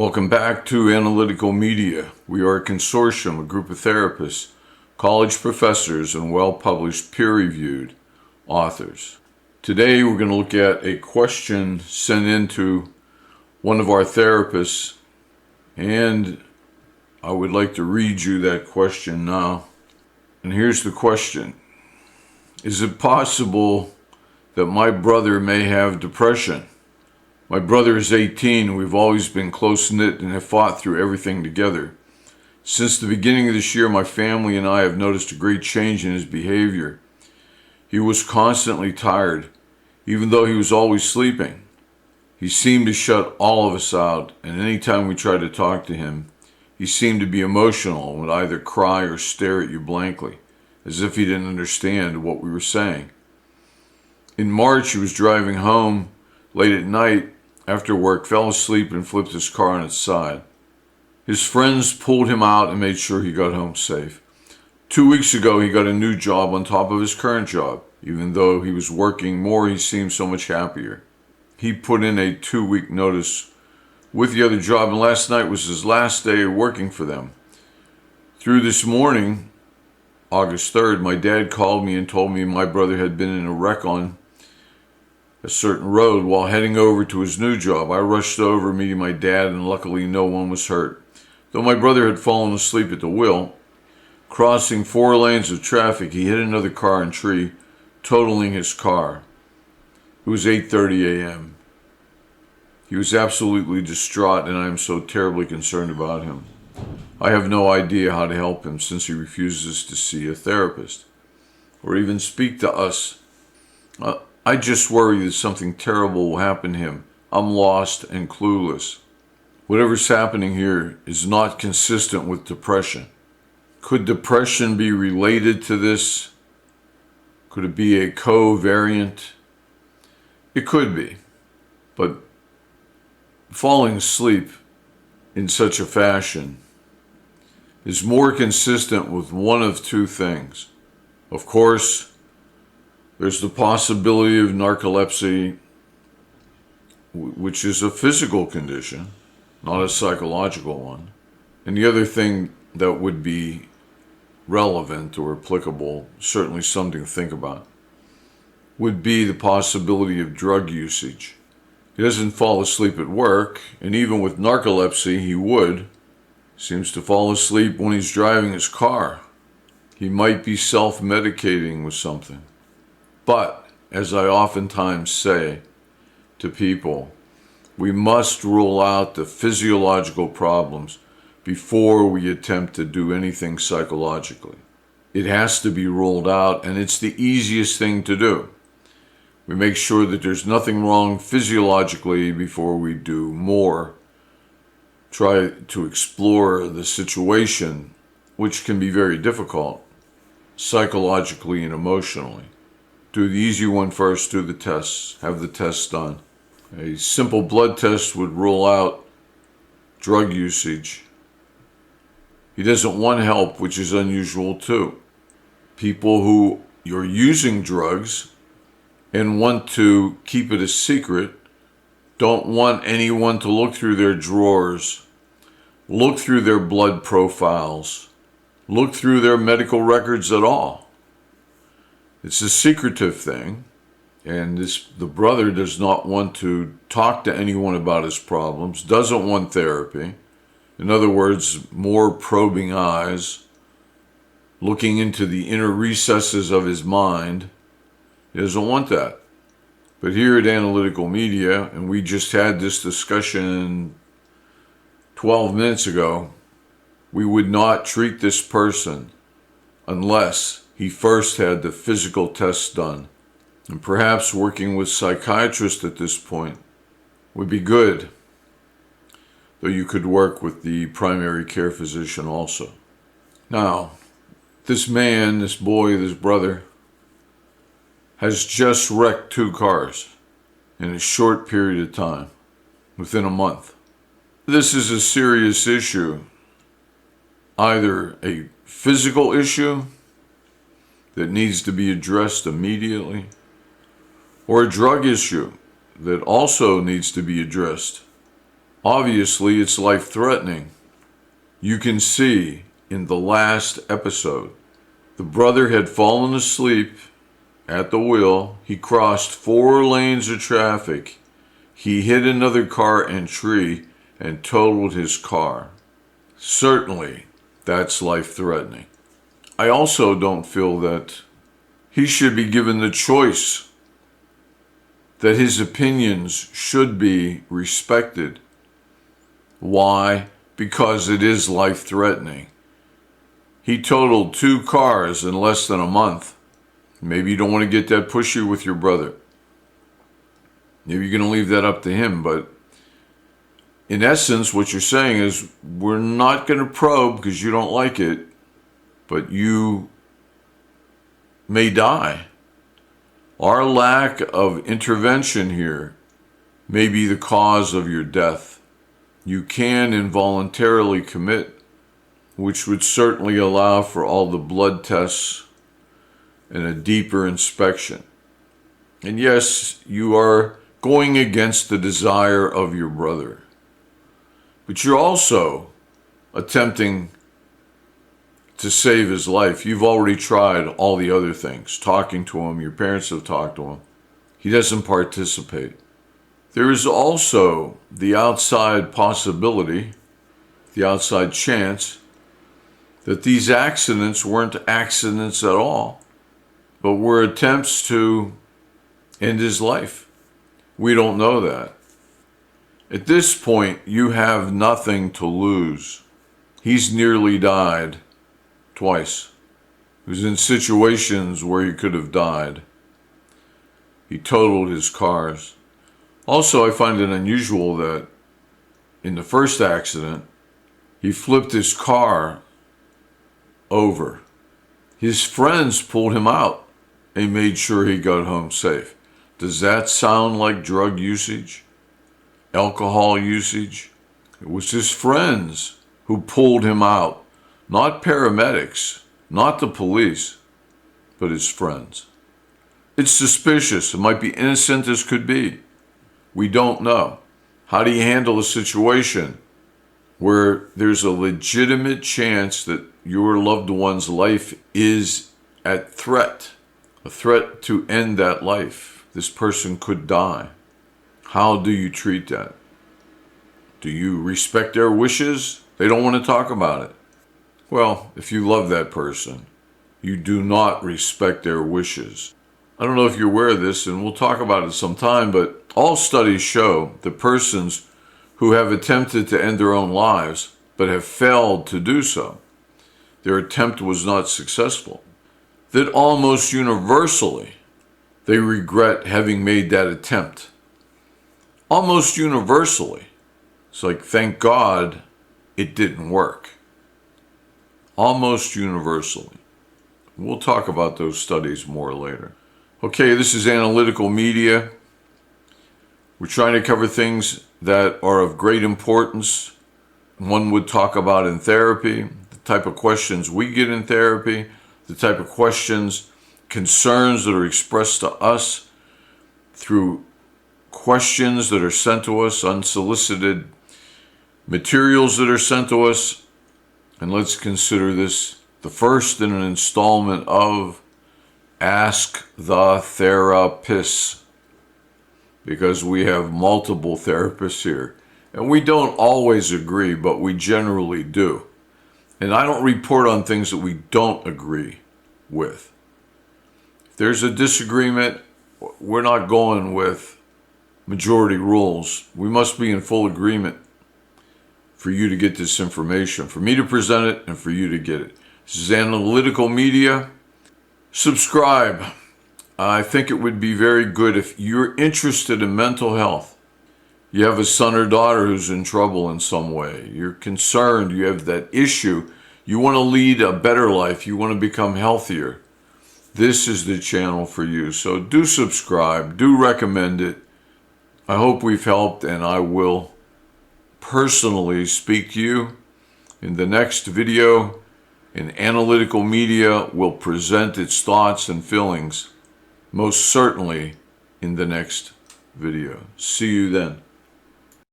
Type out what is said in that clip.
Welcome back to Analytical Media. We are a consortium, a group of therapists, college professors, and well-published peer-reviewed authors. Today we're going to look at a question sent in to one of our therapists, and I would like to read you that question now. And here's the question. Is it possible that my brother may have depression? My brother is 18, and we've always been close-knit and have fought through everything together. Since the beginning of this year, my family and I have noticed a great change in his behavior. He was constantly tired, even though he was always sleeping. He seemed to shut all of us out, and any time we tried to talk to him, he seemed to be emotional and would either cry or stare at you blankly, as if he didn't understand what we were saying. In March, he was driving home late at night after work, fell asleep, and flipped his car on its side. His friends pulled him out and made sure he got home safe. 2 weeks ago, he got a new job on top of his current job. Even though he was working more, he seemed so much happier. He put in a 2-week notice with the other job, and last night was his last day working for them. Through this morning, August 3rd, my dad called me and told me my brother had been in a wreck on a certain road while heading over to his new job. I rushed over, meeting my dad, and luckily no one was hurt. Though my brother had fallen asleep at the wheel, crossing 4 lanes of traffic, he hit another car and tree, totaling his car. It was 8:30 a.m. He was absolutely distraught, and I am so terribly concerned about him. I have no idea how to help him since he refuses to see a therapist or even speak to us. I just worry that something terrible will happen to him. I'm lost and clueless. Whatever's happening here is not consistent with depression. Could depression be related to this? Could it be a covariant? It could be. But falling asleep in such a fashion is more consistent with one of two things. Of course, there's the possibility of narcolepsy, which is a physical condition, not a psychological one. And the other thing that would be relevant or applicable, certainly something to think about, would be the possibility of drug usage. He doesn't fall asleep at work, and even with narcolepsy, he would. Seems to fall asleep when he's driving his car. He might be self-medicating with something. But, as I oftentimes say to people, we must rule out the physiological problems before we attempt to do anything psychologically. It has to be ruled out, and it's the easiest thing to do. We make sure that there's nothing wrong physiologically before we do more. Try to explore the situation, which can be very difficult, psychologically and emotionally. Do the easy one first, do the tests, have the tests done. A simple blood test would rule out drug usage. He doesn't want help, which is unusual too. People who are using drugs and want to keep it a secret don't want anyone to look through their drawers, look through their blood profiles, look through their medical records at all. It's a secretive thing, and the brother does not want to talk to anyone about his problems, doesn't want therapy. In other words, more probing eyes, looking into the inner recesses of his mind. He doesn't want that. But here at Analytical Media, and we just had this discussion 12 minutes ago, we would not treat this person unless he first had the physical tests done. And perhaps working with psychiatrists at this point would be good, though you could work with the primary care physician also. Now, this man, this boy, this brother, has just wrecked 2 cars in a short period of time, within a month. This is a serious issue, either a physical issue that needs to be addressed immediately, or a drug issue that also needs to be addressed Obviously, it's life-threatening. You can see in the last episode, the brother had fallen asleep at the wheel. He crossed 4 lanes of traffic. He hit another car and tree and totaled his car. Certainly, that's life-threatening. I also don't feel that he should be given the choice, that his opinions should be respected. Why? Because it is life-threatening. He totaled 2 cars in less than a month. Maybe you don't want to get that pushy with your brother. Maybe you're going to leave that up to him, but in essence, what you're saying is, we're not going to probe because you don't like it, but you may die. Our lack of intervention here may be the cause of your death. You can involuntarily commit, which would certainly allow for all the blood tests and a deeper inspection. And yes, you are going against the desire of your brother, but you're also attempting to save his life. You've already tried all the other things, talking to him, your parents have talked to him. He doesn't participate. There is also the outside possibility, the outside chance, that these accidents weren't accidents at all, but were attempts to end his life. We don't know that. At this point, you have nothing to lose. He's nearly died twice. He was in situations where he could have died. He totaled his cars. Also, I find it unusual that in the first accident, he flipped his car over. His friends pulled him out and made sure he got home safe. Does that sound like drug usage? Alcohol usage? It was his friends who pulled him out. Not paramedics, not the police, but his friends. It's suspicious. It might be innocent as could be. We don't know. How do you handle a situation where there's a legitimate chance that your loved one's life is at threat? A threat to end that life. This person could die. How do you treat that? Do you respect their wishes? They don't want to talk about it. Well, if you love that person, you do not respect their wishes. I don't know if you're aware of this, and we'll talk about it sometime, but all studies show that persons who have attempted to end their own lives but have failed to do so, their attempt was not successful, that almost universally they regret having made that attempt. Almost universally. It's like, thank God it didn't work. Almost universally. We'll talk about those studies more later. Okay, this is Analytical Media. We're trying to cover things that are of great importance. One would talk about in therapy, the type of questions we get in therapy, the type of questions, concerns that are expressed to us through questions that are sent to us, unsolicited materials that are sent to us. And let's consider this the first in an installment of Ask the Therapist, because we have multiple therapists here. And we don't always agree, but we generally do. And I don't report on things that we don't agree with. If there's a disagreement, we're not going with majority rules. We must be in full agreement for you to get this information, for me to present it, and for you to get it. This is Analytical Media. Subscribe. I think it would be very good if you're interested in mental health. You have a son or daughter who's in trouble in some way. You're concerned. You have that issue. You want to lead a better life. You want to become healthier. This is the channel for you. So do subscribe. Do recommend it. I hope we've helped, and I will personally speak to you in the next video. And Analytical Media will present its thoughts and feelings most certainly in the next video. See you then.